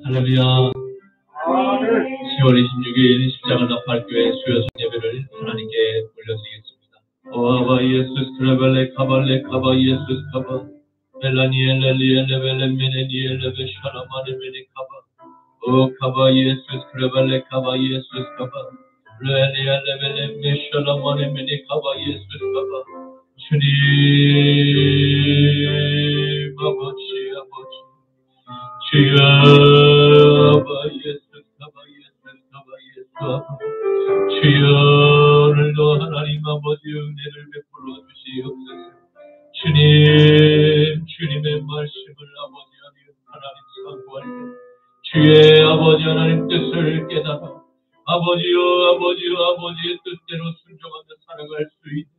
할렐루야. 10월 26일 십자가 나팔교회 수요일 예배를 하나님께 올려드리겠습니다. 오아바 예수스 크레벨레 카발레 카바 예수스 카바 멜라니엘레리엘레벨레 메네니엘레베 샤라마레베레 카바 오 카바 예수스 크레벨레 카바 예수스 카바 레니엘레벨레 메샤라마레베레 카바 예수스 카바 주님 아버지 주여 아바 예수 아바 예수 아바 예수 주여 오늘도 하나님 아버지 은혜를 베풀어 주시옵소서. 주님의 말씀을 아버지 하나님 선포할 때 주의 아버지 하나님 뜻을 깨달아 아버지의 뜻대로 순종하며 살아갈 수 있는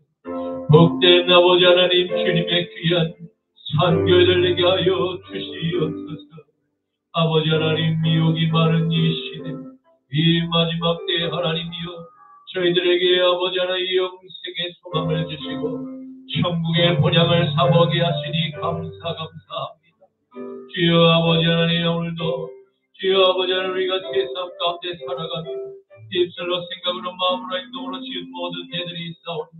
복된 아버지 하나님 주님의 귀한 선교를 내게 하여 주시옵소서. 아버지 하나님 미혹이 많은 이 시대 이 마지막 때에 하나님이여 저희들에게 아버지 하나님 영생의 소망을 주시고 천국의 본향을 사모하게 하시니 감사합니다. 주여 아버지 하나님 오늘도 주여 아버지 하나님 우리가 세상 가운데 살아가며 입술로 생각으로 마음으로 행동으로 지은 모든 죄들이 있사오니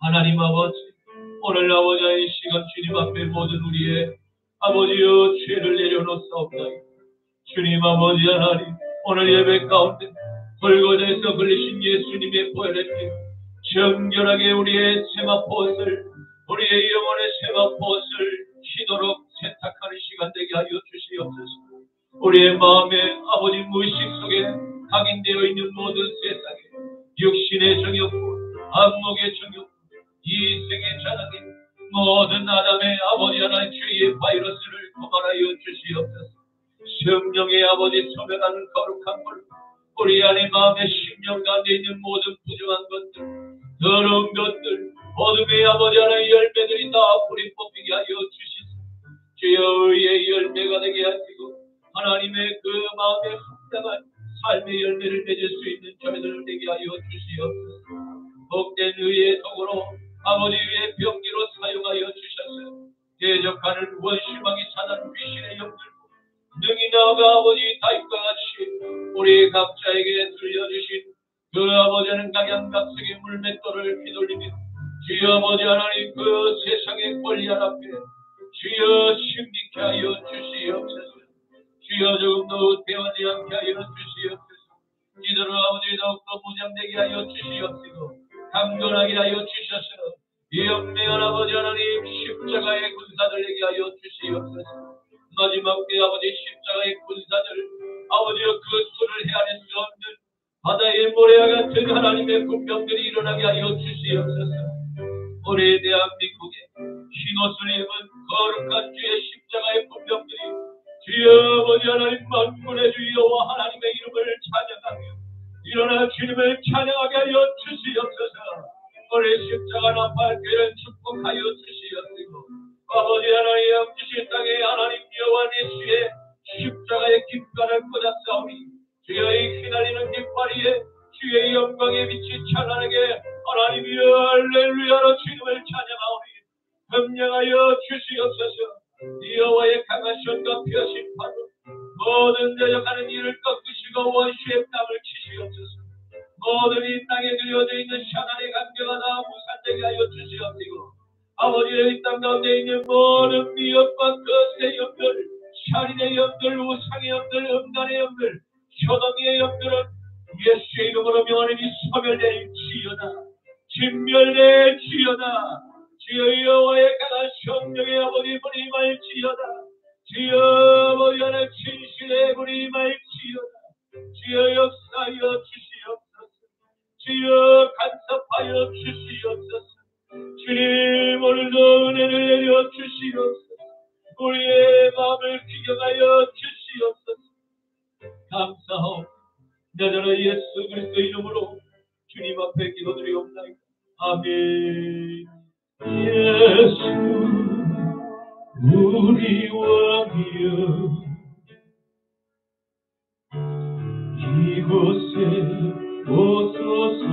하나님 아버지 오늘 아버지 이 시간 주님 앞에 모든 우리의 아버지여 죄를 내려놓사옵나이다. 주님 아버지 하나님 오늘 예배 가운데 골고다에서 걸리신 예수님의 보혈의 피 정결하게 우리의 세마포옷을 우리의 영혼의 세마포옷을 쉬도록 세탁하는 시간 되게 하여 주시옵소서. 우리의 마음에 아버지 무의식 속에 각인되어 있는 모든 세상에 육신의 정욕 안목의 정욕 이생의 자랑이 모든 아담의 아버지 하나님 죄의 바이러스를 고발하여 주시옵소서. 성령의 아버지 소멸하는 거룩한 물 우리 안에 마음의 심령 가운데 있는 모든 부정한 것들 더러운 것들 어둠의 아버지 하나님 열매들이 다 뿌리 뽑히게 하여 주시소. 주여 의의 열매가 되게 하시고 하나님의 그 마음에 합당한 삶의 열매를 맺을 수 있는 저희들을 되게 하여 주시옵소서. 복된 의의 도구로 아버지 위의 병기로 사용하여 주셨어요. 대적하는 원수마귀 사단 귀신의 영들 능히 나아가 아버지 다윗과 같이 우리 각자에게 들려주신 그 아버지는 각양각색의 물맷돌을 휘둘리며 주여 아버지 하나님 그 세상의 권리한 앞에 주여 심리케 하여 주시옵소서. 주여 조금도 대화지 않게 하여 주시옵소서. 이들은 아버지 더욱더 무장되게 하여 주시옵시고 강건하게 하여 주셔서 이 영맹한 아버지 하나님 십자가의 군사들에게 하여 주시옵소서. 마지막 때 아버지 십자가의 군사들 아버지여 그 수를 헤아릴 수 없는 바다의 모래와 같은 하나님의 군병들이 일어나게 하여 주시옵소서. 우리 대한민국에 흰옷을 입은 거룩한 주의 십자가의 군병들이 주여 아버지 하나님 만군의 주 여호와 하나님의 이름을 찬양하며 일어나 주님을 찬양하게 하여 주시옵소서. 우리 십자가 나팔교회를 축복하여 주시옵시고 아버지 하나님 영주신 땅에 하나님 여호와 예수의 십자가의 깃발을 꽂았사오니 주여 이 휘날리는 깃발위에 주의 영광의 빛이 찬란하게 하나님이여 할렐루야로 주님을 찬양하오니 명령하여 주시옵소서. 여호와의 강한 손과 펴신 팔로 모든 대적하는 일을 꺾으시고 원수의 땀을 치시옵소서. 모든 이 땅에 들여져 있는 샤난의 관계가 다 무산되게 하여 주시옵시고 아버지의 이 땅 가운데 있는 모든 미혹과 거짓의 영들 살인의 영들 우상의 영들 음란의 영들 효동의 영들은 예수의 이름으로 명하니 소멸될지어다 진멸될지어다. 주여 여호와의 강한 성령의 아버지 불이 임할지어다. 주여 아버지 하나님 진실의 불이 임할지어다. 주여 역사하여 주시옵소서. 주여 간섭하여 주시옵소서. 주님 오늘도 은혜를 내려 주시옵소서. 우리의 마음을 귀경하여 주시옵소서. 감사하오. 나자라 예수 그리스도 이름으로 주님 앞에 기도드리옵나이다. 아멘. 예수 우리 왕이여 이곳에 오소서.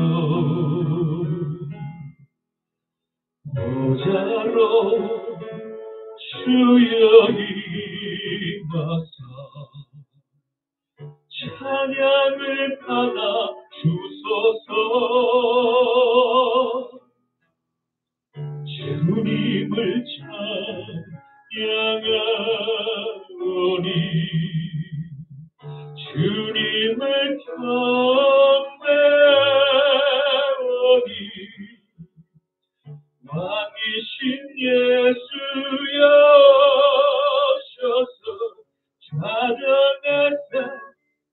보좌로 주여 임하사 찬양을 받아 주소서. 주님을 찬양하오니 주님을 경배하오니 왕이신 예수여 오셔서 찬양하사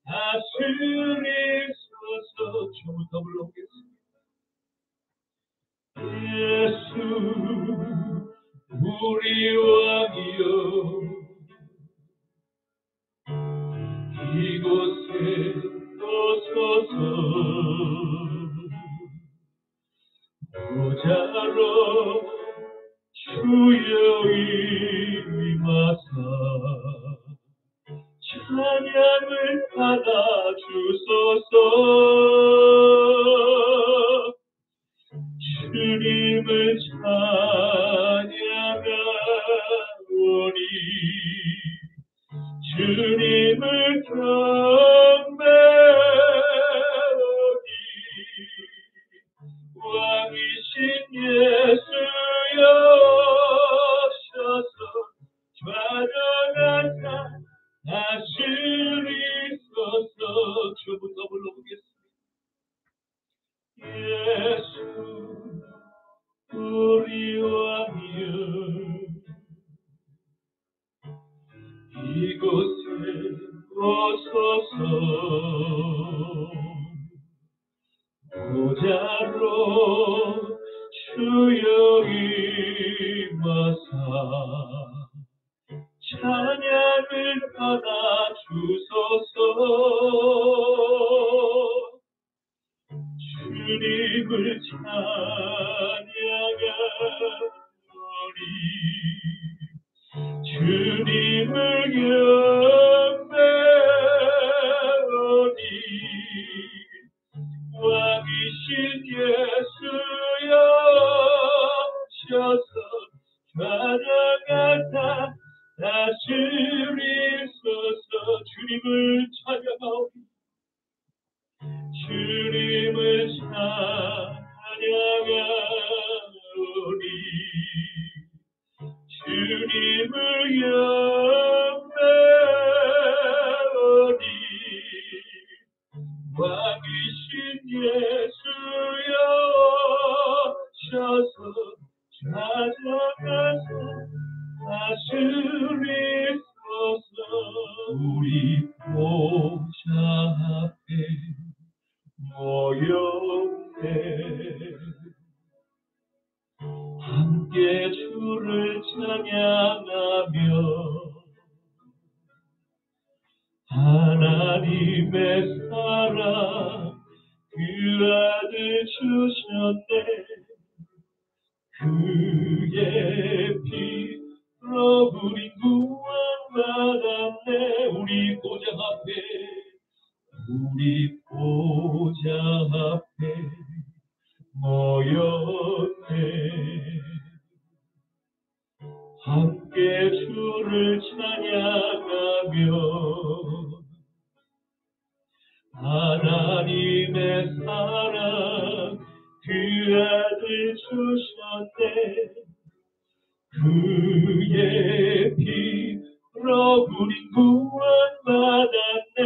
다스리소서. 처음부터 불러보겠습니다. 예수 우리 왕이여 이곳에 오소서. 보좌로 주여 임하사 찬양을 받아 주소서. 주님을 찬양하오니 주님을 경배하오니 왕이신 예수여 오셔서 찬양하사 다스리소서. 주부터 불러보겠습니다. 예수 우리 왕이여 이곳에 오소서. 보좌로 주여 임하사 찬양을 받아 주소서. 주님을 찬양하오니 주님을 경배하오니 왕이신 예수여 오셔서 찬양하사 다스리소서. 주님을 찬양하오니 주님을 찬양하오니 주님을 경배하오니 왕이신 예수여 오셔서 찬양하사 다스리소서. 우리 보좌 앞에 모였네 함께 주를 찬양하며 하나님의 사랑 그 아들 주셨네. 그의 피로 우리 구원받았네. 우리 보좌 앞에 모였네 함께 주를 찬양하며 하나님의 사랑 그 아들 주셨네. 그의 피로 우리 구원받았네.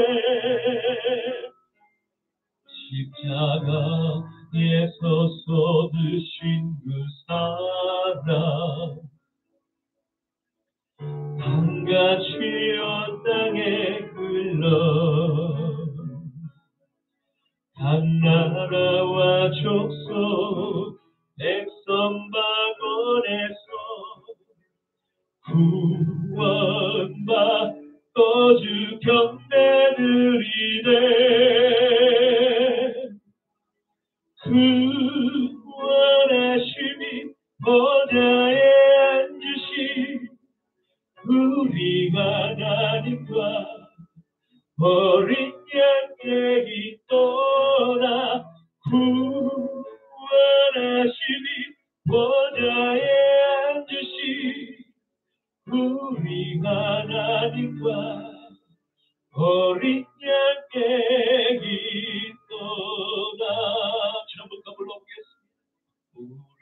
십자가에서 쏟으신 그 사랑 강같이 온 땅에 흘러 각 나라와 족속 백성 방언에서 구원받고 주 경배드리네. 구원하심이 보좌에 앉으시 우리가 하나님과 어린 양께 있도다. 구원하심이 보좌에 앉으시 우리가 하나님과 어린 양께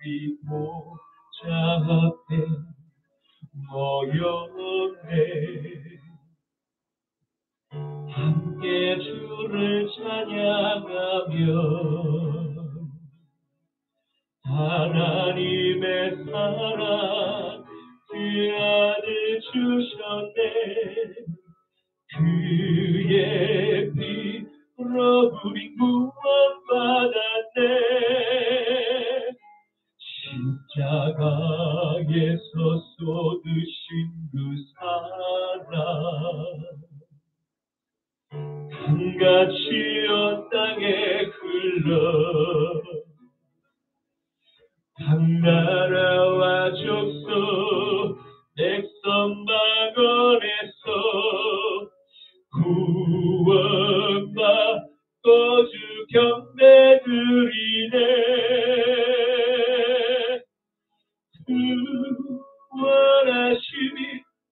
우리 보좌 앞에 모였네. 함께 주를 찬양하며 하나님의 사랑 그 아들 주셨네. 그의 피로 우리 구원받았네. 십자가에서 쏟으신 그 사랑 강같이 온 땅에 흘러 각 나라와 족속 백성 막원에서 구원받고 주 경배 드리네. 구원하심이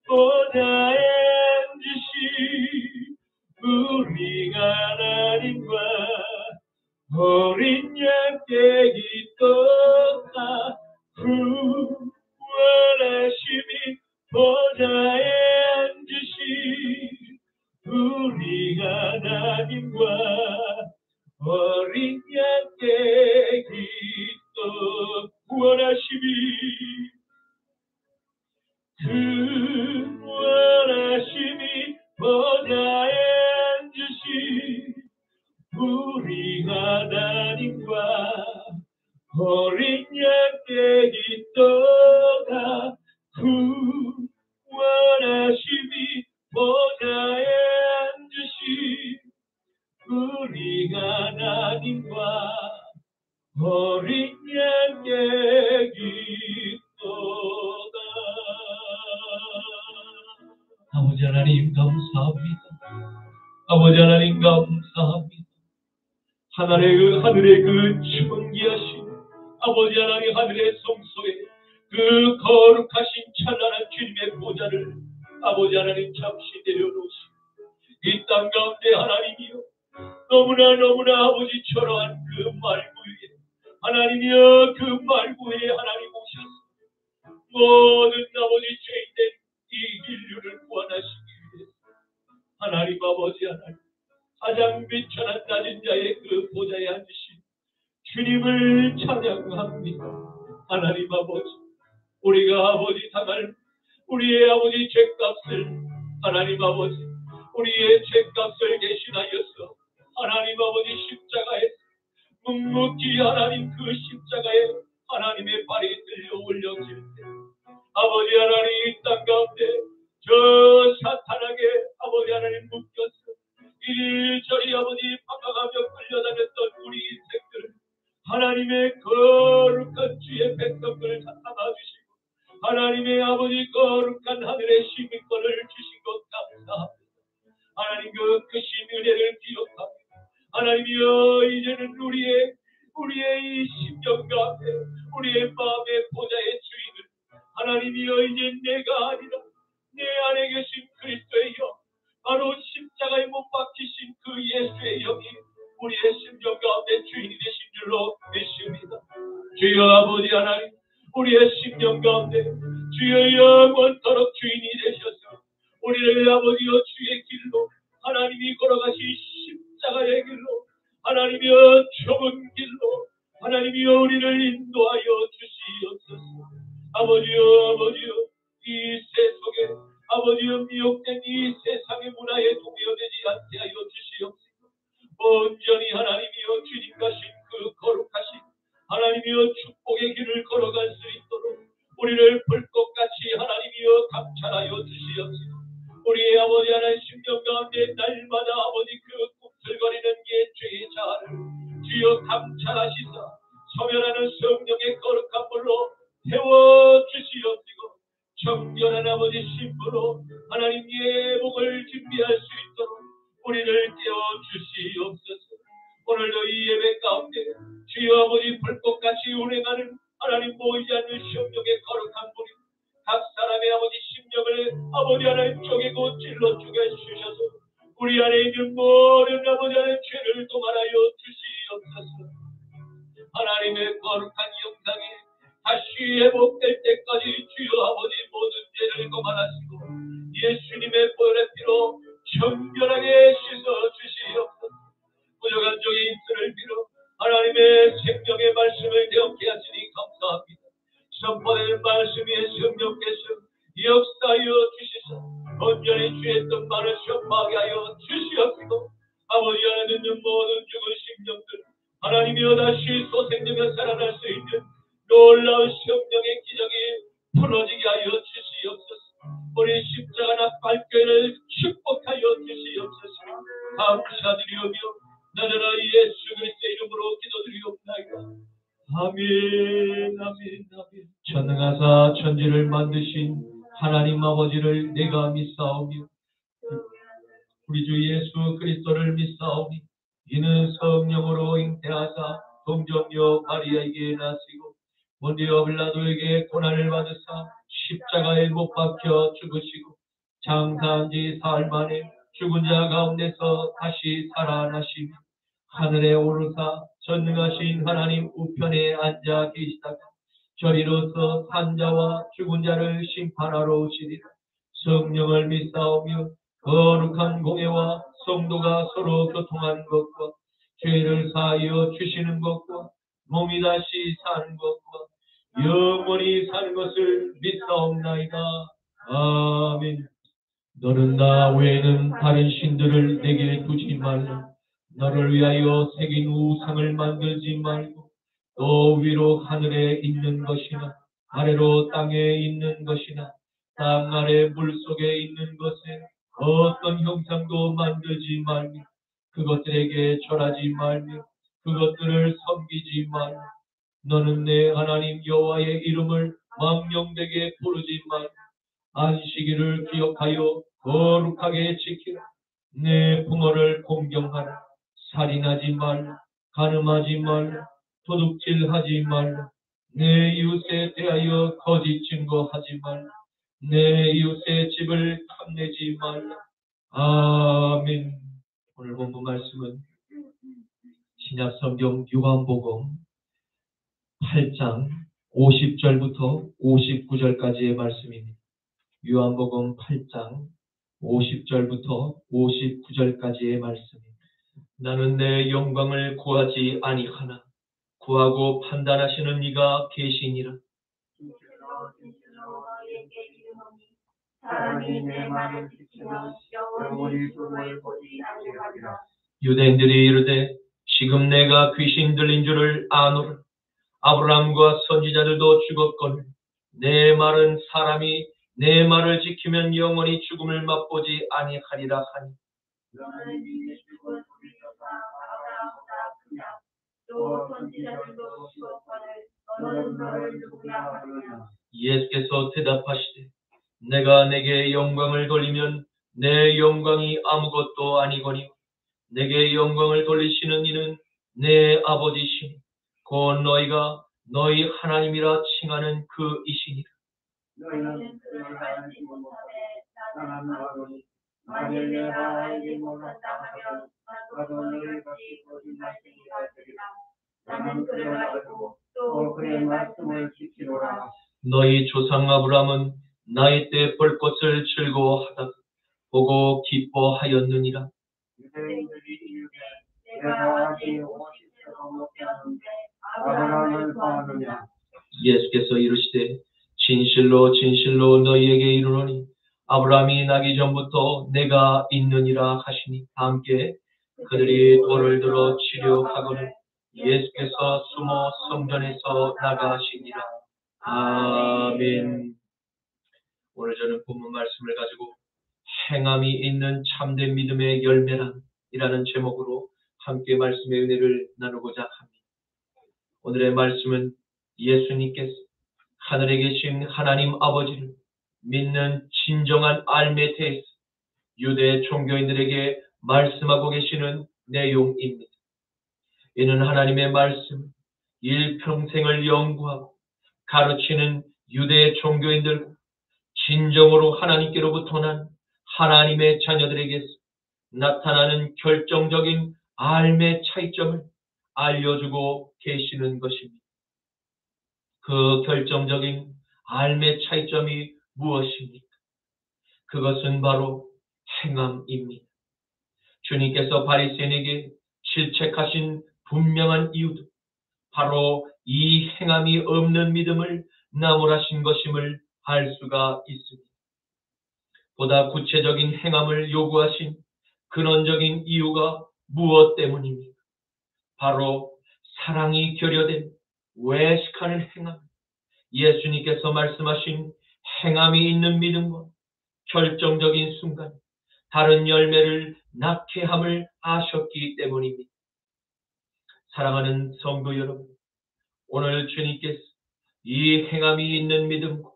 보좌에 앉으시 우리 하나님과 어린 양께 기도하. 구원하심이 보좌에 앉으시 우리 하나님과 어린 양께 기도. 구원하심이 보좌에 앉으시 우리 하나님과 어린 양께 기도가. 구원하심이 보좌에 앉으시 우리 하나님과 어린 양께 기도가. 아버지 하나님 감사합니다. 아버지 하나님 감사합니다. 하늘의 그 존귀하신 아버지 하나님, 하늘의 성소에 그 거룩하신 찬란한 주님의 보좌를 아버지 하나님 잠시 내려놓으시고 이 땅 가운데 하나님이여 너무나 아버지 초라한 그 말구 위에 하나님이여 그 말구 위에 하나님 오셔서 모든 아버지 죄인된 이 인류를 구원하시기 위해서 하나님 아버지 하나님 가장 비천한 낮은 자의 그 보좌에 앉으신 주님을 찬양합니다. 하나님 아버지, 우리가 아버지 당할 우리의 아버지 죄값을 하나님 아버지 우리의 죄값을 대신하여서 하나님 아버지 십자가에서 묵묵히 하나님 그 십자가에 하나님의 발이 들려 올려질 때 아버지 하나님 이 땅 가운데 저 사탄에게 아버지 하나님 묶여서 이리저리 아버지 방황하며 끌려다녔던 우리 인생들을 하나님의 거룩한 주의 백성들을 담아주시고 하나님의 아버지 거룩한 하늘의 시민권을 주신 것 감사합니다. 하나님 그 크신 은혜를 기억합니다. 하나님이여 이제는 우리의 이 심령 가운데 우리의 마음의 보좌의 주인은 하나님이여 이제 내가 아니라 내 안에 계신 그리스도의 영 바로 십자가에 못 박히신 그 예수의 영이 우리의 심령 가운데 주인이 되신 줄로 믿습니다. 주여 아버지 하나님 우리의 심령 가운데 주여 영원토록 주인이 되셔서 우리를 아버지여 주의 길로 하나님이 걸어가신 십자가의 길로 하나님이여 좁은 길로 하나님이여 우리를 인도하여 주시옵소서. 아버지여 이 세속에 아버지여 미혹된 이 세상의 문화에 동요되지 않게 하여 주시옵소서. 온전히 하나님이여 주님과 그 거룩하신 하나님이여 축복의 길을 걸어갈 수 있도록 우리를 불꽃같이 하나님이여 감찰하여 주시옵소서. 우리의 아버지 하나님 심령 가운데 날마다 아버지 그 꿈틀거리는 죄의 자아를 주여 감찰하시사 소멸하는 성령의 거룩한 물로 태워주시옵시고 정결한 아버지 신부로 하나님 예복을 준비할 수 있도록 우리를 깨워주시옵소서. 오늘도 이 예배 가운데 주여 아버지 불꽃같이 운행하는 하나님 보이지 않는 성령의 거룩한 불이 각 사람의 아버지 심령을 아버지 하나님 쪼개고 찔러 죽여주셔서 우리 안에 있는 모든 아버지 하나님 죄를 도말하여 주시옵소서. 하나님의 거룩한 영상에 다시 회복될 때까지 주여 아버지 모든 죄를 거만하시고 예수님의 보혈의 피로 정결하게 씻어 주시옵소서. 부족한 종의 입술을 빌어 하나님의 생명의 말씀을 기억케 하시니 감사합니다. 선포되는 말씀 위에 성령께서 역사하여 주시사 온전히 주의 뜻만을 선포하게 하여 주시옵시고 아버지 안에 듣는 모든 죽은 심령들 하나님이여 다시 소생되며 살아날 수 있는 놀라운 성령의 기적이 풀어지게 하여 주시옵소서. 우리 십자가 낙발교회를 축복하여 주시옵소서. 감사드리오며 나라라 예수 그리스도의 이름으로 기도드리옵나이다. 아멘, 아멘, 아멘. 전능하사 천지를 만드신 하나님 아버지를 내가 믿사오며 우리 주 예수 그리스도를 믿사오니 이는 성령으로 잉태하사 동정녀 마리아에게 나시고 본디오 빌라도에게 고난을 받으사 십자가에 못 박혀 죽으시고 장사한 지 사흘 만에 죽은 자 가운데서 다시 살아나시며 하늘에 오르사 전능하신 하나님 우편에 앉아 계시다가 저리로서 산자와 죽은 자를 심판하러 오시리라. 성령을 믿사오며 거룩한 공예와 성도가 서로 교통하는 것과 죄를 사하여 주시는 것과 몸이 다시 사는 것과 영원히 사는 것을 믿사옵나이다. 아멘. 너는 나 외에는 다른 신들을 내게 두지 말라. 너를 위하여 새긴 우상을 만들지 말고 또 위로 하늘에 있는 것이나 아래로 땅에 있는 것이나 땅 아래 물속에 있는 것에 어떤 형상도 만들지 말며 그것들에게 절하지 말며 그것들을 섬기지 말며 너는 내 하나님 여호와의 이름을 망령되게 부르지 말며 안식일을 기억하여 거룩하게 지키라. 내 부모를 공경하라. 살인하지 말라. 간음하지 말라. 도둑질하지 말라. 내 이웃에 대하여 거짓 증거하지 말라. 내 이웃의 집을 탐내지 말라. 아멘. 오늘 본문 말씀은 신약성경 요한복음 8장 50절부터 59절까지의 말씀입니다. 요한복음 8장 50절부터 59절까지의 말씀입니다. 나는 내 영광을 구하지 아니하나 구하고 판단하시는 이가 계시니라. 유대인들이 이르되 지금 내가 귀신 들린 줄을 아노라. 아브라함과 선지자들도 죽었거늘 내 말은 사람이 내 말을 지키면 영원히 죽음을 맛보지 아니하리라 하니 예수께서 대답하시되 내가 내게 영광을 돌리면 내 영광이 아무것도 아니거니 내게 영광을 돌리시는 이는 내 아버지시니 곧 너희가 너희 하나님이라 칭하는 그 이시니라. 너희는 그를 알지 못하되 나는 너를 만일 내가 알지 못한다 하면 나도 너희같이 거짓말쟁이가 되리라. 나는 그를 알고 또 그의 말씀을 지키노라. 너희 조상 아브라함은 나이 때 볼 것을 즐거워하다가 보고 기뻐하였느니라. 유대인들이 이르되 내가 아직 50세도 못 되었는데 아브라함을 보았느냐. 예수께서 이르시되 진실로 진실로 너희에게 이르노니 아브라함이 나기 전부터 내가 있느니라 하시니 함께 그들이 돌을 들어 치려하거늘 예수께서 숨어 성전에서 나가시니라. 아멘. 오늘 저는 본문 말씀을 가지고 행함이 있는 참된 믿음의 열매란이라는 제목으로 함께 말씀의 은혜를 나누고자 합니다. 오늘의 말씀은 예수님께서 하늘에 계신 하나님 아버지를 믿는 진정한 삶에 대해서 유대 종교인들에게 말씀하고 계시는 내용입니다. 이는 하나님의 말씀, 일평생을 연구하고 가르치는 유대 종교인들과 진정으로 하나님께로부터 난 하나님의 자녀들에게서 나타나는 결정적인 삶의 차이점을 알려주고 계시는 것입니다. 그 결정적인 삶의 차이점이 무엇입니까? 그것은 바로 행함입니다. 주님께서 바리새인에게 질책하신 분명한 이유도 바로 이 행함이 없는 믿음을 나무라신 것임을 알 수가 있습니다. 보다 구체적인 행함을 요구하신 근원적인 이유가 무엇 때문입니까? 바로 사랑이 결여된 외식하는 행함, 예수님께서 말씀하신 행함이 있는 믿음과 결정적인 순간 다른 열매를 낳게 함을 아셨기 때문입니다. 사랑하는 성도 여러분, 오늘 주님께서 이 행함이 있는 믿음과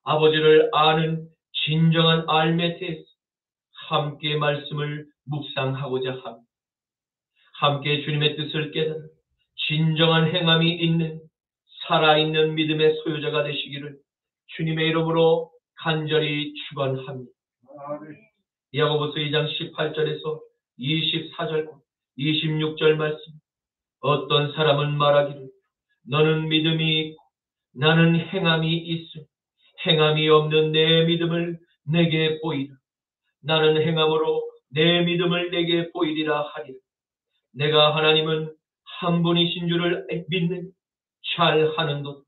아버지를 아는 진정한 삶에 대해서 함께 말씀을 묵상하고자 합니다. 함께 주님의 뜻을 깨달아 진정한 행함이 있는 살아있는 믿음의 소유자가 되시기를 주님의 이름으로 간절히 축원합니다. 야고보서 2장 18절에서 24절과 26절 말씀, 어떤 사람은 말하기를 너는 믿음이 있고 나는 행함이 있음, 행함이 없는 내 믿음을 내게 보이라. 나는 행함으로 내 믿음을 내게 보이리라 하리라. 내가 하나님은 한 분이신 줄을 믿는 잘 하는도다.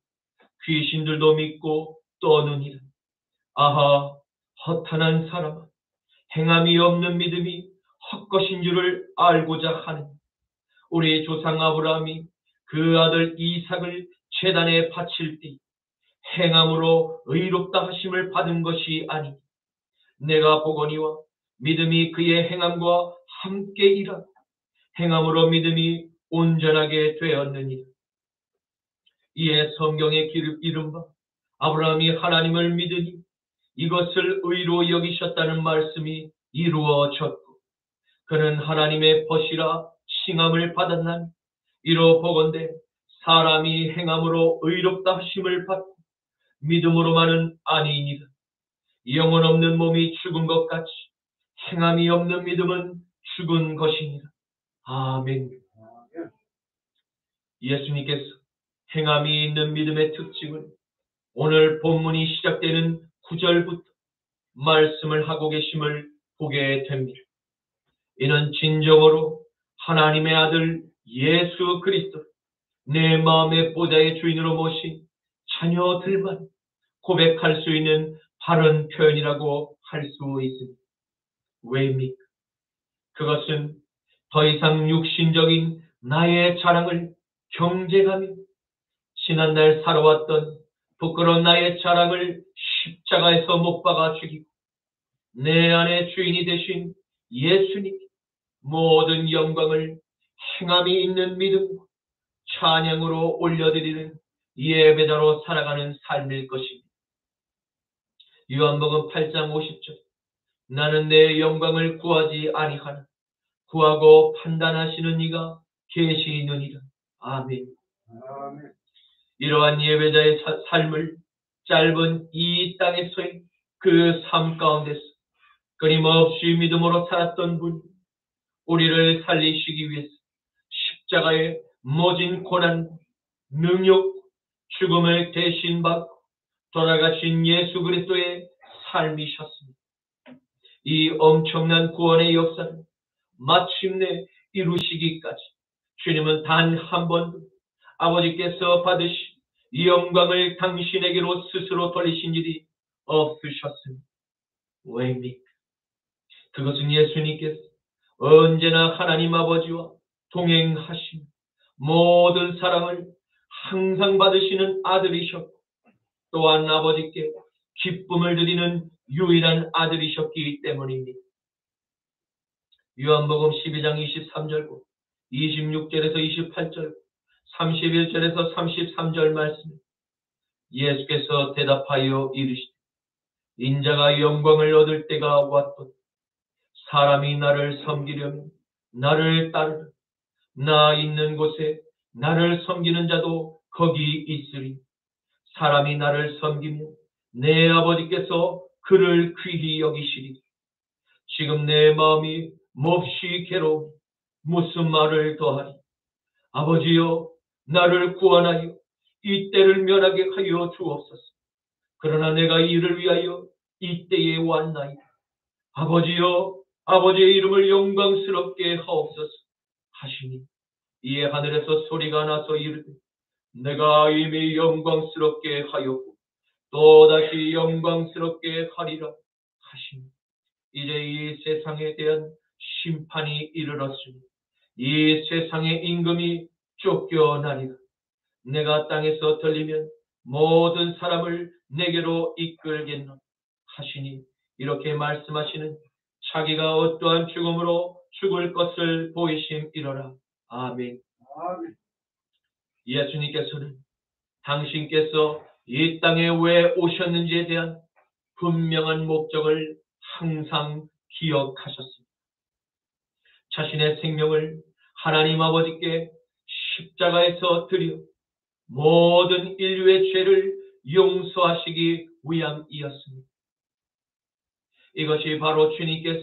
귀신들도 믿고 떠느니라. 아하, 허탄한 사람아, 행함이 없는 믿음이 헛것인 줄을 알고자 하는 우리 조상 아브라함이 그 아들 이삭을 제단에 바칠 때 행함으로 의롭다 하심을 받은 것이 아니, 내가 보거니와 믿음이 그의 행함과 함께 일하고 행함으로 믿음이 온전하게 되었느니라. 이에 성경에 이른바 아브라함이 하나님을 믿으니 이것을 의로 여기셨다는 말씀이 이루어졌고, 그는 하나님의 벗이라 칭함을 받았나니 이로 보건대 사람이 행함으로 의롭다 하심을 받고 믿음으로만은 아니니라. 영혼 없는 몸이 죽은 것 같이 행함이 없는 믿음은 죽은 것이니라. 아멘. 예수님께서 행함이 있는 믿음의 특징을 오늘 본문이 시작되는 9절부터 말씀을 하고 계심을 보게 됩니다. 이는 진정으로 하나님의 아들 예수 그리스도 내 마음의 보좌의 주인으로 모신 자녀들만 고백할 수 있는 바른 표현이라고 할 수 있습니다. 왜입니까? 그것은 더 이상 육신적인 나의 자랑을 경쟁하며 지난날 살아왔던 부끄러운 나의 자랑을 십자가에서 못 박아 죽이고 내 안의 주인이 되신 예수님 모든 영광을 행함이 있는 믿음과 찬양으로 올려드리는 예배자로 살아가는 삶일 것입니다. 요한복음 8장 50절, 나는 내 영광을 구하지 아니하나 구하고 판단하시는 이가 계시느니라. 아멘. 아멘. 이러한 예배자의 삶을 짧은 이 땅에서의 그 삶 가운데서 끊임없이 믿음으로 살았던 분, 우리를 살리시기 위해서 십자가의 모진 고난, 능욕, 죽음을 대신 받고 돌아가신 예수 그리스도의 삶이셨습니다. 이 엄청난 구원의 역사를 마침내 이루시기까지 주님은 단 한 번도 아버지께서 받으신 이 영광을 당신에게로 스스로 돌리신 일이 없으셨습니다. 왜입니까? 그것은 예수님께서 언제나 하나님 아버지와 동행하신 모든 사랑을 항상 받으시는 아들이셨고, 또한 아버지께 기쁨을 드리는 유일한 아들이셨기 때문입니다. 요한복음 12장 23절과 26절에서 28절, 31절에서 33절 말씀, 예수께서 대답하여 이르시되 인자가 영광을 얻을 때가 왔도다. 사람이 나를 섬기려면 나를 따르라. 나 있는 곳에 나를 섬기는 자도 거기 있으리. 사람이 나를 섬기면 내 아버지께서 그를 귀히 여기시리. 지금 내 마음이 몹시 괴로워 무슨 말을 더하리. 아버지여, 나를 구원하여 이 때를 면하게 하여 주옵소서. 그러나 내가 이를 위하여 이 때에 왔나이다. 아버지여, 아버지의 이름을 영광스럽게 하옵소서 하시니 이에 하늘에서 소리가 나서 이르되 내가 이미 영광스럽게 하였고 또다시 영광스럽게 하리라 하시니 이제 이 세상에 대한 심판이 이르렀으니 이 세상의 임금이 쫓겨나리라. 내가 땅에서 들리면 모든 사람을 내게로 이끌겠노 하시니 이렇게 말씀하시는 자기가 어떠한 죽음으로 죽을 것을 보이심이로라. 아멘. 예수님께서는 당신께서 이 땅에 왜 오셨는지에 대한 분명한 목적을 항상 기억하셨습니다. 자신의 생명을 하나님 아버지께 십자가에서 드려 모든 인류의 죄를 용서하시기 위함이었습니다. 이것이 바로 주님께서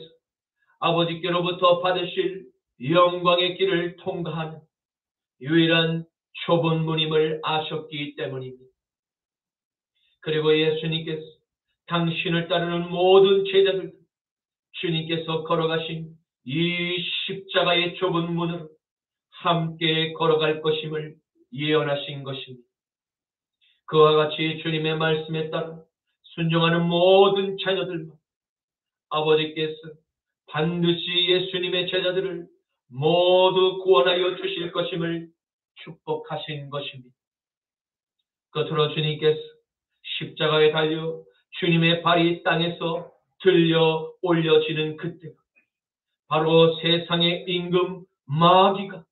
아버지께로부터 받으실 영광의 길을 통과하는 유일한 좁은 문임을 아셨기 때문입니다. 그리고 예수님께서 당신을 따르는 모든 제자들 주님께서 걸어가신 이 십자가의 좁은 문으로 함께 걸어갈 것임을 예언하신 것입니다. 그와 같이 주님의 말씀에 따라 순종하는 모든 자녀들만 아버지께서 반드시 예수님의 제자들을 모두 구원하여 주실 것임을 축복하신 것입니다. 끝으로 주님께서 십자가에 달려 주님의 발이 땅에서 들려 올려지는 그때 바로 세상의 임금 마귀가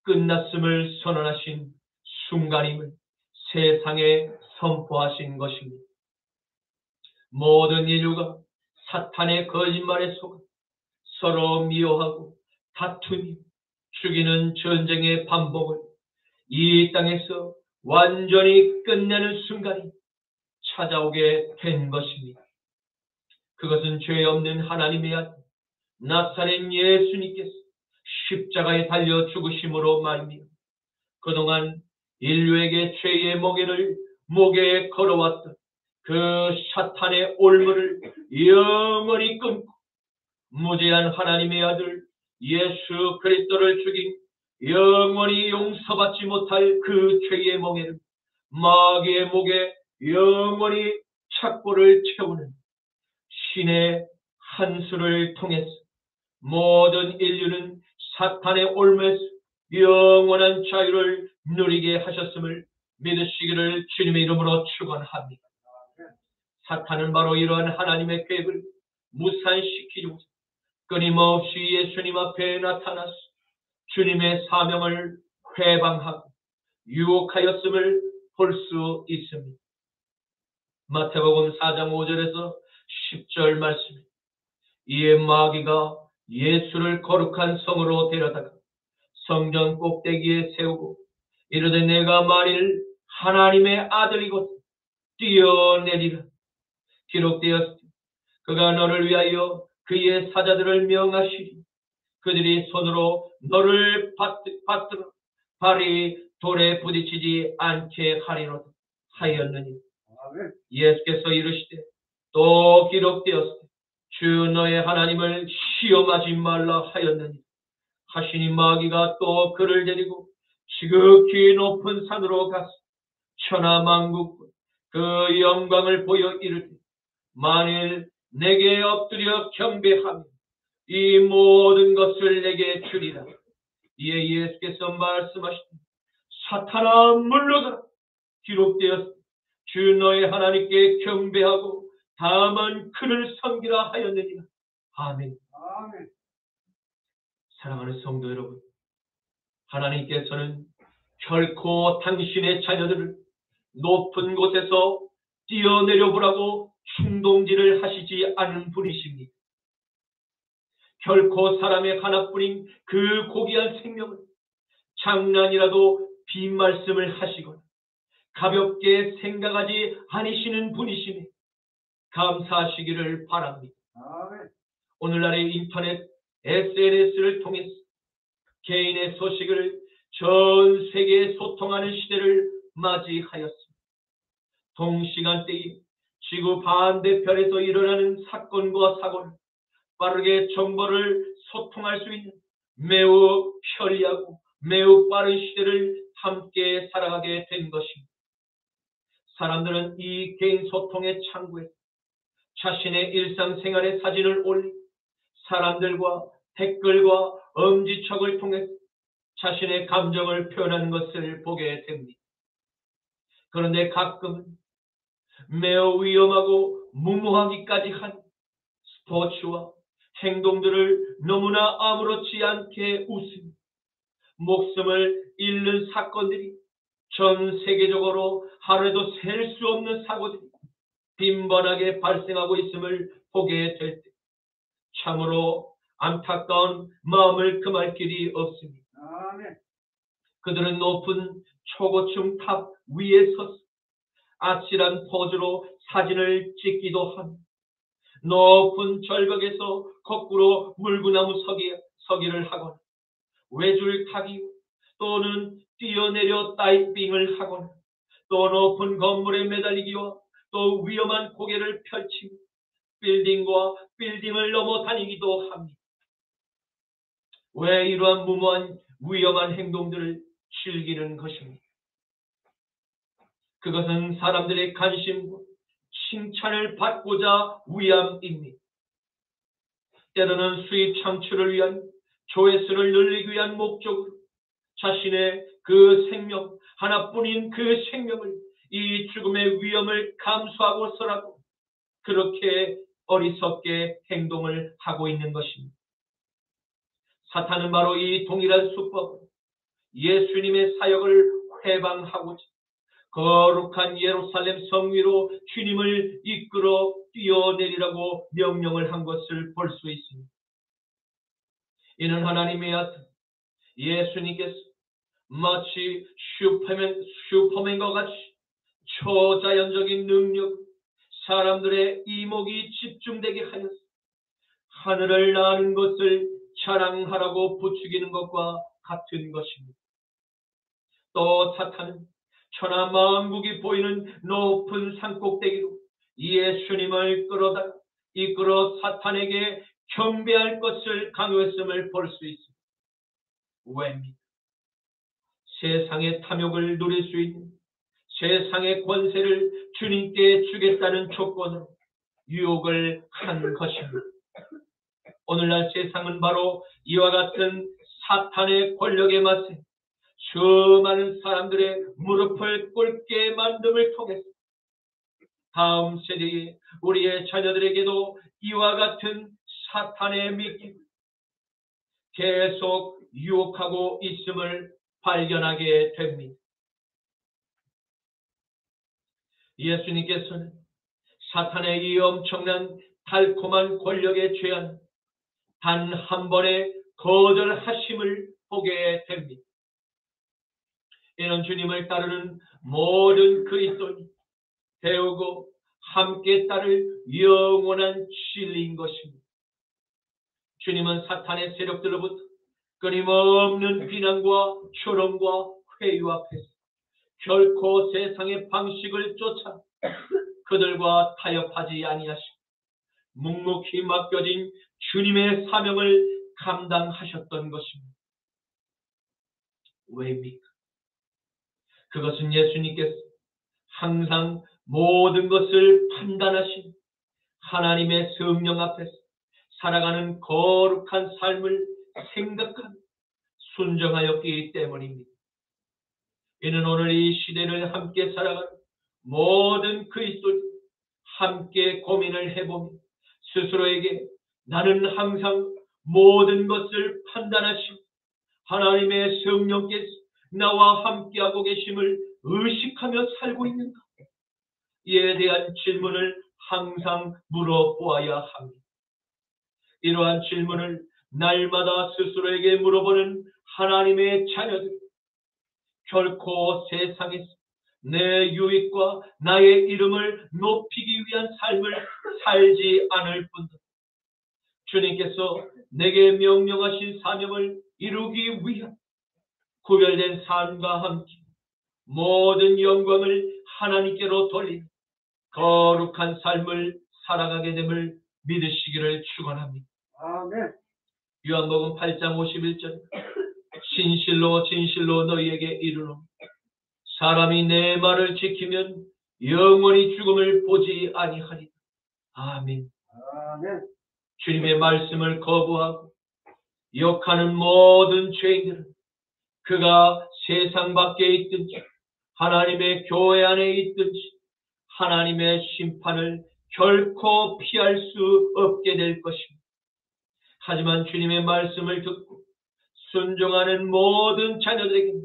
끝났음을 선언하신 순간임을 세상에 선포하신 것입니다. 모든 인류가 사탄의 거짓말에 속아 서로 미워하고 다투며 죽이는 전쟁의 반복을 이 땅에서 완전히 끝내는 순간이 찾아오게 된 것입니다. 그것은 죄 없는 하나님의 아들 나사렛 예수님께서 십자가에 달려 죽으심으로 말미암아 그동안 인류에게 죄의 목에 걸어왔던 그 사탄의 올무를 영원히 끊고 무죄한 하나님의 아들 예수 그리스도를 죽인 영원히 용서받지 못할 그 죄의 멍에를 마귀의 목에 영원히 착고를 채우는 신의 한수를 통해서 모든 인류는 사탄의 올무에서 영원한 자유를 누리게 하셨음을 믿으시기를 주님의 이름으로 축원합니다. 사탄은 바로 이러한 하나님의 계획을 무산시키고자 끊임없이 예수님 앞에 나타나서 주님의 사명을 회방하고 유혹하였음을 볼 수 있습니다. 마태복음 4장 5절에서 10절 말씀에 이에 마귀가 예수를 거룩한 성으로 데려다가 성전 꼭대기에 세우고 이르되 내가 만일 하나님의 아들이거든 뛰어내리라. 기록되었으니 그가 너를 위하여 그의 사자들을 명하시리. 그들이 손으로 너를 받들어 발이 돌에 부딪히지 않게 하리로다 하였느니 예수께서 이르시되 또 기록되었으니 주 너의 하나님을 시험하지 말라 하였느니 하시니 마귀가 또 그를 데리고 지극히 높은 산으로 가서 천하만국 그 영광을 보여 이르되 만일 내게 엎드려 경배하면 이 모든 것을 내게 주리라. 이에 예수께서 말씀하시되 사탄아 물러가라. 기록되었으니 주 너의 하나님께 경배하고 다만 그를 섬기라 하였느니라. 아멘. 사랑하는 성도 여러분, 하나님께서는 결코 당신의 자녀들을 높은 곳에서 뛰어내려 보라고 충동질을 하시지 않은 분이십니다. 결코 사람의 하나뿐인 그 고귀한 생명을 장난이라도 빈말씀을 하시거나 가볍게 생각하지 않으시는 분이시니 감사하시기를 바랍니다. 오늘날의 인터넷, SNS를 통해서 개인의 소식을 전 세계에 소통하는 시대를 맞이하였습니다. 동시간대에 지구 반대편에서 일어나는 사건과 사고를 빠르게 정보를 소통할 수 있는 매우 편리하고 매우 빠른 시대를 함께 살아가게 된 것입니다. 사람들은 이 개인 소통의 창구에 자신의 일상생활의 사진을 올리고 사람들과 댓글과 엄지척을 통해 자신의 감정을 표현하는 것을 보게 됩니다. 그런데 가끔은 매우 위험하고 무모하기까지 한 스포츠와 행동들을 너무나 아무렇지 않게 웃으며 목숨을 잃는 사건들이 전 세계적으로 하루에도 셀 수 없는 사고들이 빈번하게 발생하고 있음을 보게 될 때 참으로 안타까운 마음을 금할 길이 없습니다. 그들은 높은 초고층 탑 위에 서서 아찔한 포즈로 사진을 찍기도 하며 높은 절벽에서 거꾸로 물구나무 서기를 하거나 외줄 타기 또는 뛰어내려 다이빙을 하거나 또 높은 건물에 매달리기와 또 위험한 고개를 펼치며 빌딩과 빌딩을 넘어 다니기도 합니다. 왜 이러한 무모한 위험한 행동들을 즐기는 것입니다. 그것은 사람들의 관심과 칭찬을 받고자 위함입니다. 때로는 수입 창출을 위한 조회수를 늘리기 위한 목적으로 자신의 그 생명, 하나뿐인 그 생명을 이 죽음의 위험을 감수하고서라도 그렇게 어리석게 행동을 하고 있는 것입니다. 사탄은 바로 이 동일한 수법으로 예수님의 사역을 회방하고자 거룩한 예루살렘 성 위로 주님을 이끌어 뛰어내리라고 명령을 한 것을 볼 수 있습니다. 이는 하나님의 아들 예수님께서 마치 슈퍼맨과 같이 초자연적인 능력, 사람들의 이목이 집중되게 하여서 하늘을 나는 것을 자랑하라고 부추기는 것과 같은 것입니다. 또 사탄은 천하 만국이 보이는 높은 산꼭대기로 예수님을 끌어다 이끌어 사탄에게 경배할 것을 강요했음을 볼 수 있습니다. 왜입니까? 세상의 탐욕을 누릴 수 있는 세상의 권세를 주님께 주겠다는 조건으로 유혹을 한 것입니다. 오늘날 세상은 바로 이와 같은 사탄의 권력에 맞서 수많은 사람들의 무릎을 꿇게 만듦을 통해서 다음 세대의 우리의 자녀들에게도 이와 같은 사탄의 미끼를 계속 유혹하고 있음을 발견하게 됩니다. 예수님께서는 사탄의 이 엄청난 달콤한 권력에 죄한 단 한 번의 거절하심을 보게 됩니다. 이는 주님을 따르는 모든 그리스도인이 배우고 함께 따를 영원한 진리인 것입니다. 주님은 사탄의 세력들로부터 끊임없는 비난과 조롱과 회유 앞에서 결코 세상의 방식을 쫓아 그들과 타협하지 아니하시고 묵묵히 맡겨진 주님의 사명을 감당하셨던 것입니다. 왜입니까? 그것은 예수님께서 항상 모든 것을 판단하신 하나님의 성령 앞에서 살아가는 거룩한 삶을 생각하며 순종하였기 때문입니다. 이는 오늘 이 시대를 함께 살아가는 모든 그리스도인이 함께 고민을 해보며 스스로에게 나는 항상 모든 것을 판단하시고 하나님의 성령께서 나와 함께하고 계심을 의식하며 살고 있는가? 이에 대한 질문을 항상 물어보아야 합니다. 이러한 질문을 날마다 스스로에게 물어보는 하나님의 자녀들, 결코 세상에서 내 유익과 나의 이름을 높이기 위한 삶을 살지 않을 뿐더러 주님께서 내게 명령하신 사명을 이루기 위한 구별된 삶과 함께 모든 영광을 하나님께로 돌리는 거룩한 삶을 살아가게 됨을 믿으시기를 축원합니다. 아멘. 요한복음 8장 51절 진실로 진실로 너희에게 이르노니 사람이 내 말을 지키면 영원히 죽음을 보지 아니하리라. 아멘. 아멘. 주님의 말씀을 거부하고 욕하는 모든 죄인들은 그가 세상 밖에 있든지 하나님의 교회 안에 있든지 하나님의 심판을 결코 피할 수 없게 될 것입니다. 하지만 주님의 말씀을 듣고 순종하는 모든 자녀들에게는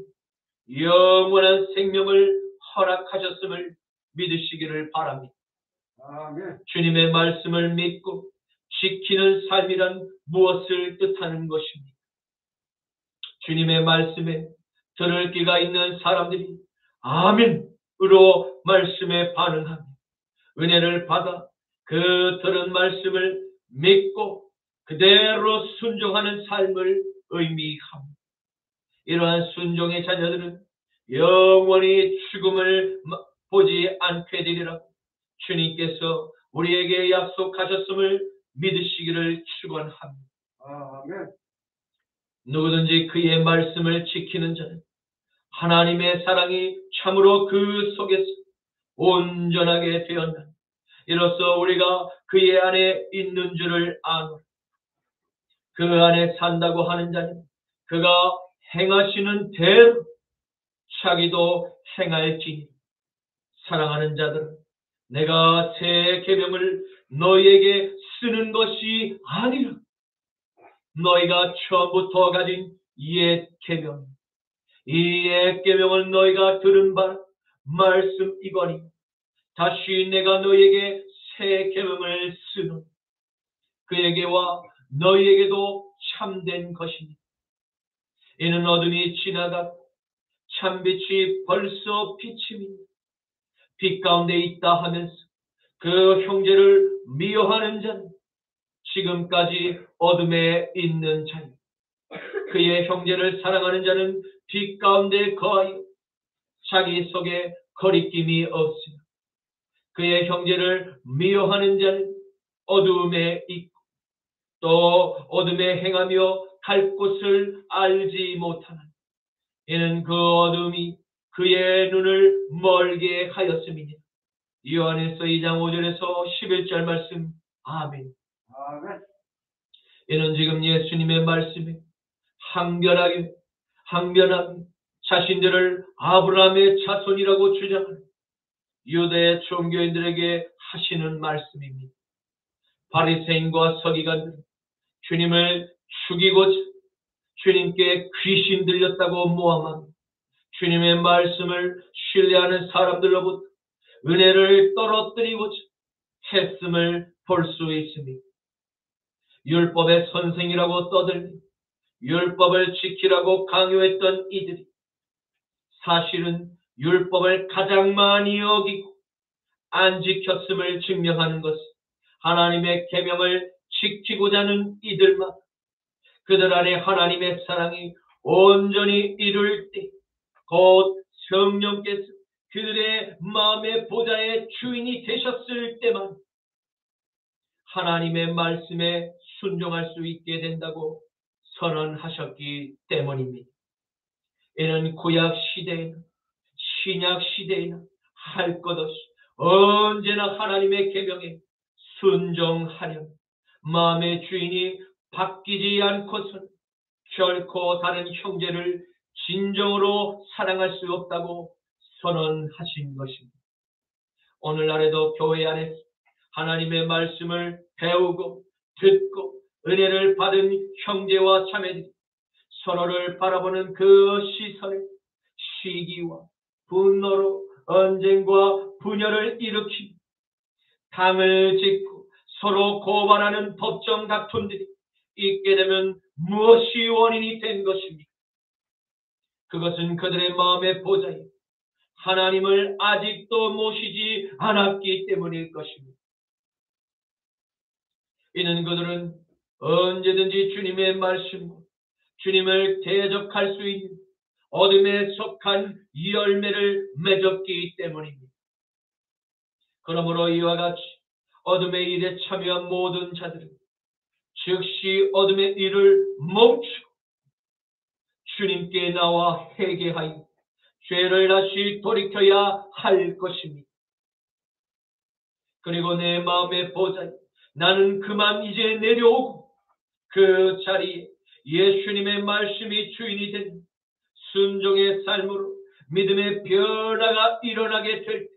영원한 생명을 허락하셨음을 믿으시기를 바랍니다. 아멘. 주님의 말씀을 믿고 지키는 삶이란 무엇을 뜻하는 것입니까? 주님의 말씀에 들을 귀가 있는 사람들이 아멘으로 말씀에 반응하며 은혜를 받아 그 들은 말씀을 믿고 그대로 순종하는 삶을 의미합니다. 이러한 순종의 자녀들은 영원히 죽음을 보지 않게 되리라고 주님께서 우리에게 약속하셨음을 믿으시기를 축원합니다. 아멘. 누구든지 그의 말씀을 지키는 자는 하나님의 사랑이 참으로 그 속에서 온전하게 되었나. 이로써 우리가 그의 안에 있는 줄을 아노라. 그 안에 산다고 하는 자는 그가 행하시는 대로 자기도 행할지니. 사랑하는 자들은 내가 새 계명을 너희에게 쓰는 것이 아니라 너희가 처음부터 가진 옛 계명, 이 옛 계명을 너희가 들은 바 말씀이거니 다시 내가 너희에게 새 계명을 쓰노니 그에게와 너희에게도 참된 것이니 이는 어둠이 지나가고 참빛이 벌써 비침이니 빛 가운데 있다 하면서 그 형제를 미워하는 자는 지금까지 어둠에 있는 자니 그의 형제를 사랑하는 자는 빛 가운데 거하여 자기 속에 거리낌이 없으며 그의 형제를 미워하는 자는 어둠에 있고 또 어둠에 행하며 갈 곳을 알지 못하나 이는 그 어둠이 그의 눈을 멀게 하였음이니. 요한일서 2장 5절에서 11절 말씀. 아멘. 아멘. 이는 지금 예수님의 말씀에 항변하게 자신들을 아브라함의 자손이라고 주장하는 유대 종교인들에게 하시는 말씀입니다. 바리새인과 서기관들은 주님을 죽이고자 주님께 귀신 들렸다고 모함하며 주님의 말씀을 신뢰하는 사람들로부터 은혜를 떨어뜨리고자 했음을 볼 수 있습니다. 율법의 선생이라고 떠들며 율법을 지키라고 강요했던 이들이 사실은 율법을 가장 많이 어기고 안 지켰음을 증명하는 것은 하나님의 계명을 지키고자 하는 이들만 그들 안에 하나님의 사랑이 온전히 이룰 때 곧 성령께서 그들의 마음의 보좌의 주인이 되셨을 때만 하나님의 말씀에 순종할 수 있게 된다고 선언하셨기 때문입니다. 이는 구약 시대에나 신약 시대에나 할 것 없이 언제나 하나님의 계명에 순종하려 마음의 주인이 바뀌지 않고서는 결코 다른 형제를 진정으로 사랑할 수 없다고 선언하신 것입니다. 오늘날에도 교회 안에서 하나님의 말씀을 배우고 듣고 은혜를 받은 형제와 자매들이 서로를 바라보는 그 시선에 시기와 분노로 언쟁과 분열을 일으키고 당을 짓고 서로 고발하는 법정 다툼들이 있게 되면 무엇이 원인이 된 것입니까? 그것은 그들의 마음의 보좌에 하나님을 아직도 모시지 않았기 때문일 것입니다. 이는 그들은 언제든지 주님의 말씀과 주님을 대적할 수 있는 어둠에 속한 열매를 맺었기 때문입니다. 그러므로 이와 같이 어둠의 일에 참여한 모든 자들은 즉시 어둠의 일을 멈추고 주님께 나와 회개하여 죄를 다시 돌이켜야 할 것입니다. 그리고 내 마음의 보좌에 나는 그만 이제 내려오고 그 자리에 예수님의 말씀이 주인이 된 순종의 삶으로 믿음의 변화가 일어나게 될 때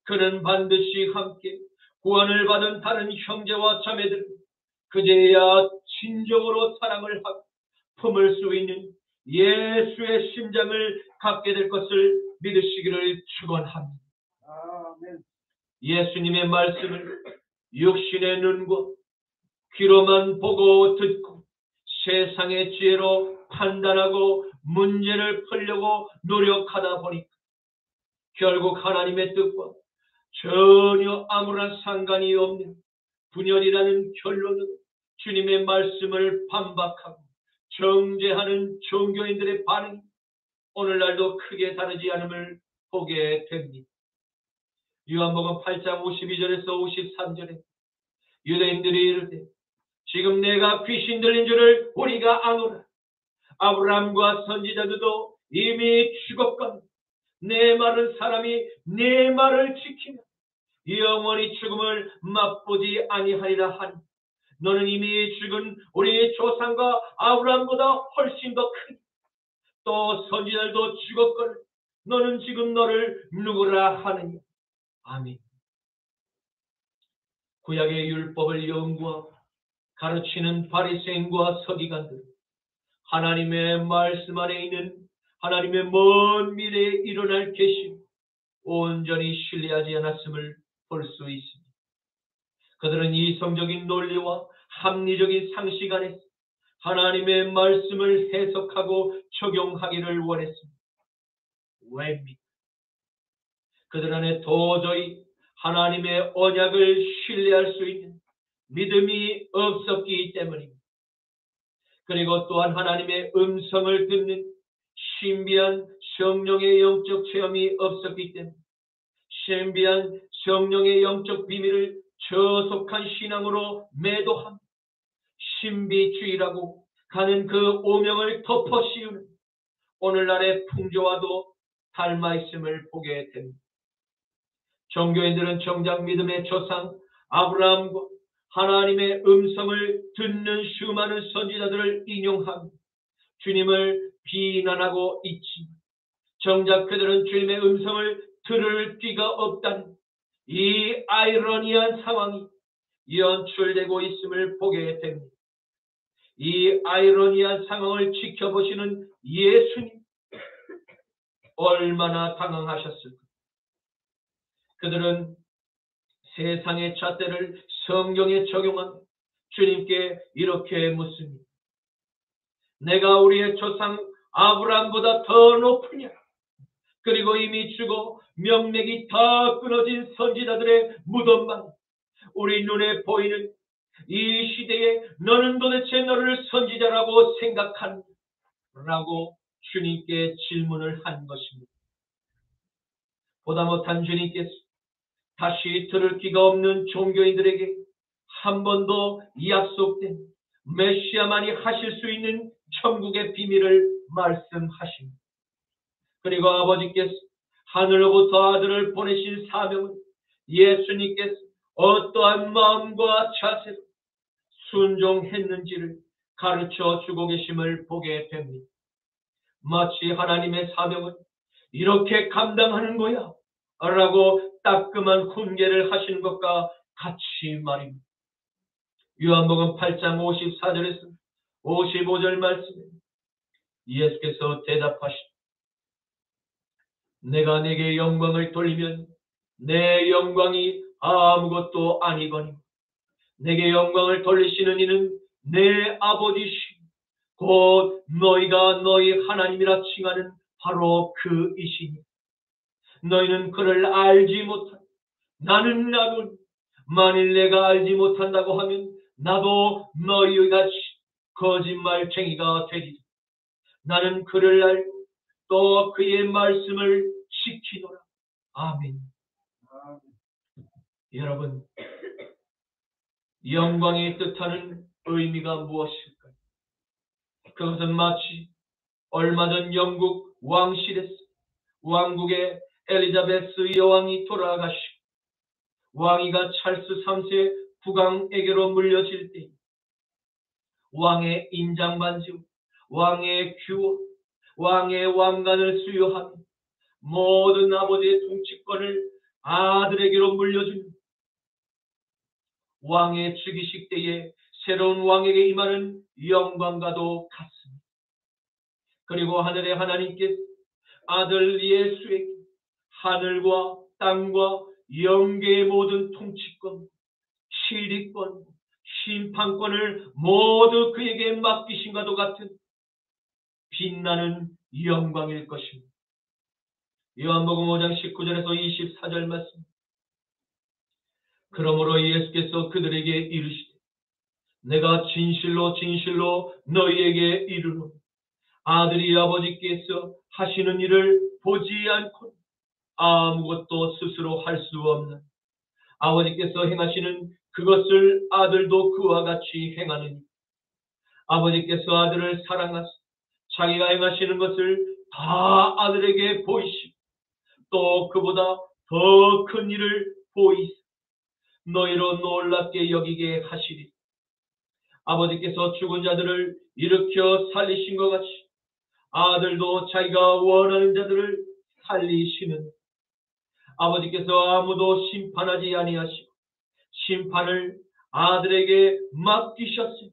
그는 반드시 함께 구원을 받은 다른 형제와 자매들은 그제야 진정으로 사랑을 하고 품을 수 있는 예수의 심장을 갖게 될 것을 믿으시기를 축원합니다. 아멘. 예수님의 말씀을 육신의 눈과 귀로만 보고 듣고 세상의 지혜로 판단하고 문제를 풀려고 노력하다 보니까 결국 하나님의 뜻과 전혀 아무런 상관이 없는 분열이라는 결론으로 주님의 말씀을 반박하고 정죄하는 종교인들의 반응이 오늘날도 크게 다르지 않음을 보게 됩니다. 요한복음 8장 52절에서 53절에 유대인들이 이르되 지금 내가 귀신 들린 줄을 우리가 아노라. 아브라함과 선지자들도 이미 죽었거늘 내 말은 사람이 내 말을 지키며 영원히 죽음을 맛보지 아니하리라 하니 너는 이미 죽은 우리 조상과 아브라함보다 훨씬 더 크니 또 선지자들도 죽었거늘 너는 지금 너를 누구라 하느냐. 아멘. 구약의 율법을 연구하고 가르치는 바리새인과 서기관들 하나님의 말씀 안에 있는 하나님의 먼 미래에 일어날 계시를 온전히 신뢰하지 않았음을 볼 수 있습니다. 그들은 이성적인 논리와 합리적인 상식 안에서 하나님의 말씀을 해석하고 적용하기를 원했습니다. 왜입니까? 그들 안에 도저히 하나님의 언약을 신뢰할 수 있는 믿음이 없었기 때문입니다. 그리고 또한 하나님의 음성을 듣는 신비한 성령의 영적 체험이 없었기 때문에 신비한 성령의 영적 비밀을 저속한 신앙으로 매도하며 신비주의라고 가는 그 오명을 덮어씌우는 오늘날의 풍조와도 닮아 있음을 보게 됩니다. 종교인들은 정작 믿음의 조상 아브라함과 하나님의 음성을 듣는 수많은 선지자들을 인용하며 주님을 비난하고 있지 정작 그들은 주님의 음성을 들을 귀가 없다는 이 아이러니한 상황이 연출되고 있음을 보게 됩니다. 이 아이러니한 상황을 지켜보시는 예수님 얼마나 당황하셨을까. 그들은 세상의 잣대를 성경에 적용한 주님께 이렇게 묻습니다. 내가 우리의 조상 아브라함보다 더 높으냐? 그리고 이미 죽어 명맥이 다 끊어진 선지자들의 무덤만 우리 눈에 보이는 이 시대에 너는 도대체 너를 선지자라고 생각하느냐? 라고 주님께 질문을 한 것입니다. 보다 못한 주님께서 다시 들을 귀가 없는 종교인들에게 한 번도 약속된 메시아만이 하실 수 있는 천국의 비밀을 말씀하십니다. 그리고 아버지께서 하늘로부터 아들을 보내신 사명은 예수님께서 어떠한 마음과 자세로 순종했는지를 가르쳐 주고 계심을 보게 됩니다. 마치 하나님의 사명은 이렇게 감당하는 거야 라고 따끔한 훈계를 하시는 것과 같이 말입니다. 요한복음 8장 54절에서 55절 말씀에 예수께서 대답하시되 내가 내게 영광을 돌리면 내 영광이 아무것도 아니거니 내게 영광을 돌리시는 이는 내 아버지시고 곧 너희가 너희 하나님이라 칭하는 바로 그이시니 너희는 그를 알지 못하니 나는 나군 만일 내가 알지 못한다고 하면 나도 너희같이 거짓말쟁이가 되리라. 나는 그를 알고 또 그의 말씀을 지키노라. 아멘. 아멘. 여러분, 영광이 뜻하는 의미가 무엇일까요? 그것은 마치 얼마 전 영국 왕실에서 왕국의 엘리자베스 여왕이 돌아가시고 왕위가 찰스 3세 국왕에게로 물려질 때 왕의 인장반지, 왕의 규호, 왕의 왕관을 수여하며 모든 아버지의 통치권을 아들에게로 물려주는 왕의 즉위식 때에 새로운 왕에게 임하는 영광과도 같습니다. 그리고 하늘의 하나님께서 아들 예수에게 하늘과 땅과 영계의 모든 통치권, 시리권, 심판권을 모두 그에게 맡기신과도 같은 빛나는 영광일 것입니다. 요한복음 5장 19절에서 24절 말씀. 그러므로 예수께서 그들에게 이르시되 내가 진실로 진실로 너희에게 이르노니 아들이 아버지께서 하시는 일을 보지 않고 아무것도 스스로 할 수 없는 아버지께서 행하시는 그것을 아들도 그와 같이 행하느니 아버지께서 아들을 사랑하사 자기가 행하시는 것을 다 아들에게 보이시고 또 그보다 더 큰 일을 보이사 너희로 놀랍게 여기게 하시리. 아버지께서 죽은 자들을 일으켜 살리신 것 같이 아들도 자기가 원하는 자들을 살리시는 아버지께서 아무도 심판하지 아니하시고 심판을 아들에게 맡기셨으니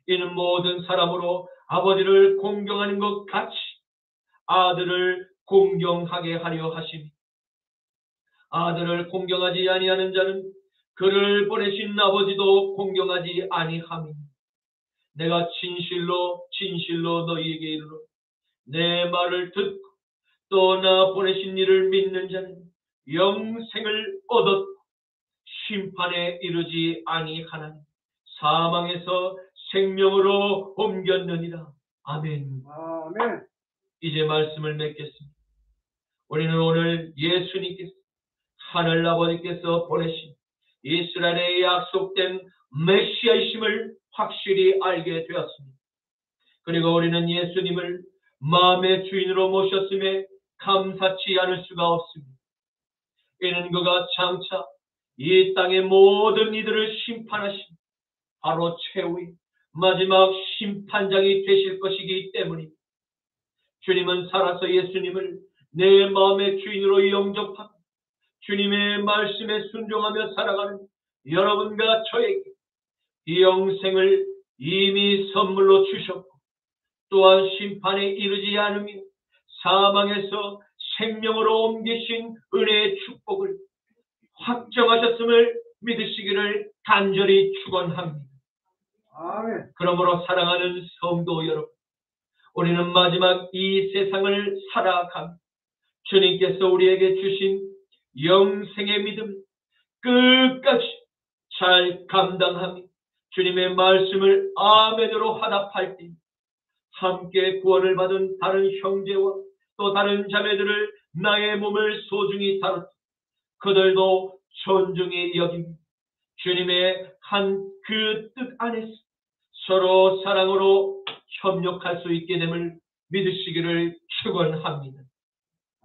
이는 모든 사람으로 아버지를 공경하는 것 같이 아들을 공경하게 하려 하시니 아들을 공경하지 아니하는 자는 그를 보내신 아버지도 공경하지 아니하니 내가 진실로 진실로 너희에게 이르노니 내 말을 듣고 또 나 보내신 이를 믿는 자는 영생을 얻었고 심판에 이르지 아니하나니 사망에서 생명으로 옮겼느니라. 아멘. 아멘. 이제 말씀을 맺겠습니다. 우리는 오늘 예수님께서 하늘 아버지께서 보내신 이스라엘에 약속된 메시아이심을 확실히 알게 되었습니다. 그리고 우리는 예수님을 마음의 주인으로 모셨음에 감사치 않을 수가 없습니다. 이는 그가 장차 이 땅의 모든 이들을 심판하신 바로 최후의 마지막 심판장이 되실 것이기 때문입니다. 주님은 살아서 예수님을 내 마음의 주인으로 영접하고 주님의 말씀에 순종하며 살아가는 여러분과 저에게 이 영생을 이미 선물로 주셨고 또한 심판에 이르지 않으며 사망에서 생명으로 옮기신 은혜의 축복을 확정하셨음을 믿으시기를 간절히 축원합니다. 아멘. 그러므로 사랑하는 성도 여러분, 우리는 마지막 이 세상을 살아가며 주님께서 우리에게 주신 영생의 믿음 끝까지 잘 감당하며 주님의 말씀을 아멘으로 화답할 때 함께 구원을 받은 다른 형제와 또 다른 자매들을 나의 몸을 소중히 다루고 그들도 존중히 여기며 주님의 한 그 뜻 안에서 서로 사랑으로 협력할 수 있게 됨을 믿으시기를 축원합니다.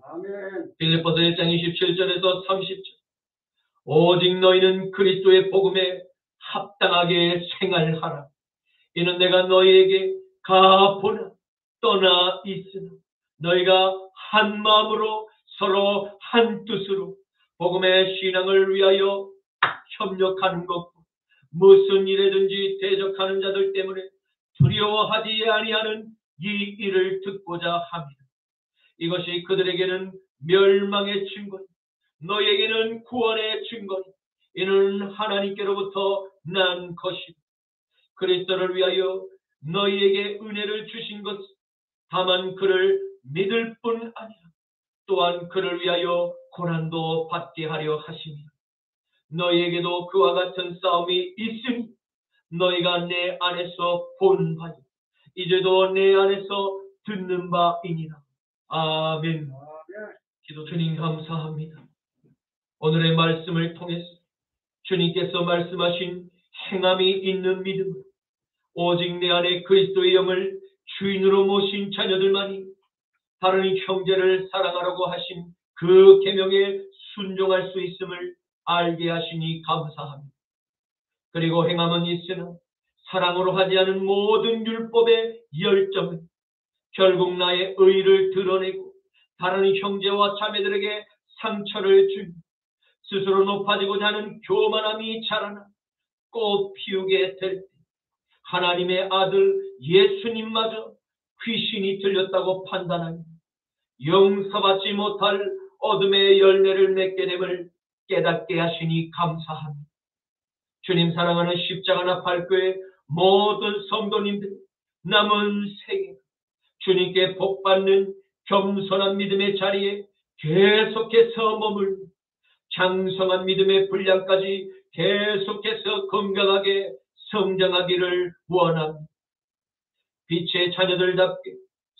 아멘. 빌립보서 1장 27절에서 30절 오직 너희는 그리스도의 복음에 합당하게 생활하라. 이는 내가 너희에게 가보나 떠나 있으나 너희가 한 마음으로 서로 한 뜻으로 복음의 신앙을 위하여 협력하는 것과 무슨 일에든지 대적하는 자들 때문에 두려워하지 아니하는 이 일을 듣고자 합니다. 이것이 그들에게는 멸망의 증거니 너희에게는 구원의 증거니 이는 하나님께로부터 난 것이다. 그리스도를 위하여 너희에게 은혜를 주신 것 다만 그를 믿을 뿐 아니라 또한 그를 위하여 고난도 받게 하려 하십니다. 너희에게도 그와 같은 싸움이 있으니 너희가 내 안에서 본 바요 이제도 내 안에서 듣는 바이니라. 아멘. 아멘. 주님 감사합니다. 오늘의 말씀을 통해서 주님께서 말씀하신 행함이 있는 믿음, 오직 내 안에 그리스도의 영을 주인으로 모신 자녀들만이 다른 형제를 사랑하라고 하신 그 계명에 순종할 수 있음을 알게 하시니 감사합니다. 그리고 행함은 있으나 사랑으로 하지 않은 모든 율법의 열정은 결국 나의 의를 드러내고 다른 형제와 자매들에게 상처를 주니 스스로 높아지고자 하는 교만함이 자라나 꽃 피우게 될 때 하나님의 아들 예수님마저 귀신이 들렸다고 판단하며 용서받지 못할 어둠의 열매를 맺게 됨을 깨닫게 하시니 감사합니다. 주님 사랑하는 십자가나 발교의 모든 성도님들 남은 생에 주님께 복받는 겸손한 믿음의 자리에 계속해서 머물고 장성한 믿음의 분량까지 계속해서 건강하게 성장하기를 원합니다. 빛의 자녀들답게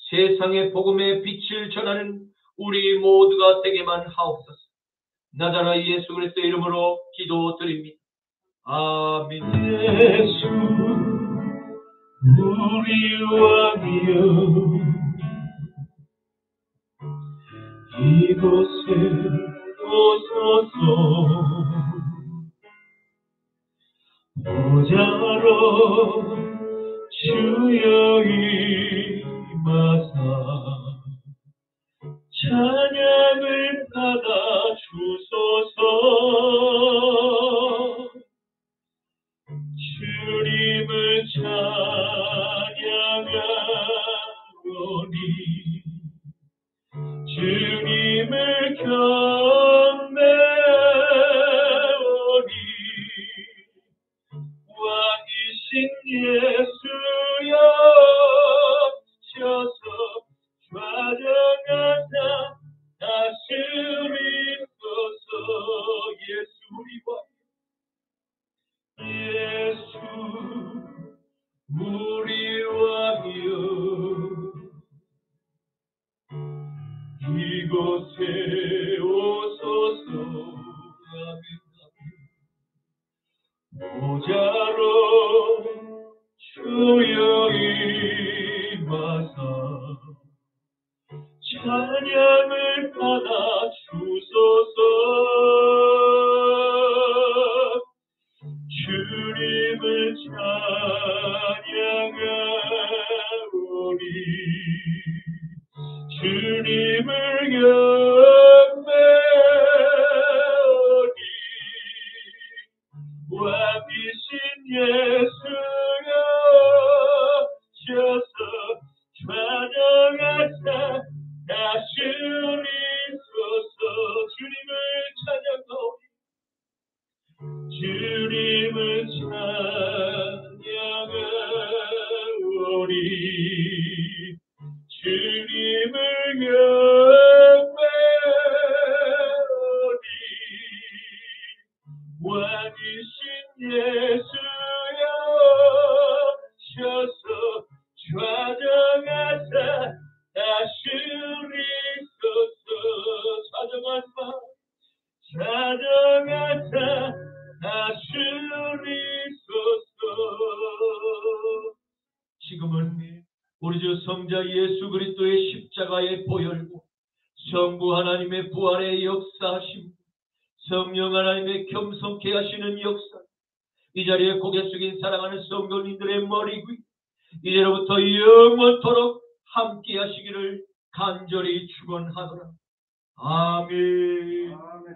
세상의 복음의 빛을 전하는 우리 모두가 되게만 하옵소서. 나자라 예수 그리스도의 이름으로 기도드립니다. 아멘. 예수 우리 왕이여 이곳에 오소서. 보좌로 주여 임하사 찬양을 받아 주소서. 주님을 찬양하오니 주님을 경배하오니 왕이신 예수여 오셔서 좌정하사 다스리소서. 예수 우리 왕 예수 우리 왕이여 이곳에 오소서. 보좌로 주여 임하사 찬양을 받아 주소서. 주님을 찬양하오니 주님을 경배하오니 왕이신 예수여 오셔서 찬양하사 다스리소서. 주님을 찬양하오니 주님을 찬양하오니 주님을 경배하오니 왕이신 예수여 오셔서 좌정하사 다스리소서. 좌정하사 다스리소서. 지금은 우리 주 성자 예수 그리스도의 십자가의 보혈과 성부 하나님의 부활의 역사하심, 성령 하나님의 겸손케 하시는 역사, 이 자리에 고개 숙인 사랑하는 성도님들의 머리 위 이제로부터 영원토록 함께 하시기를 간절히 축원하노라. 아멘. 아멘.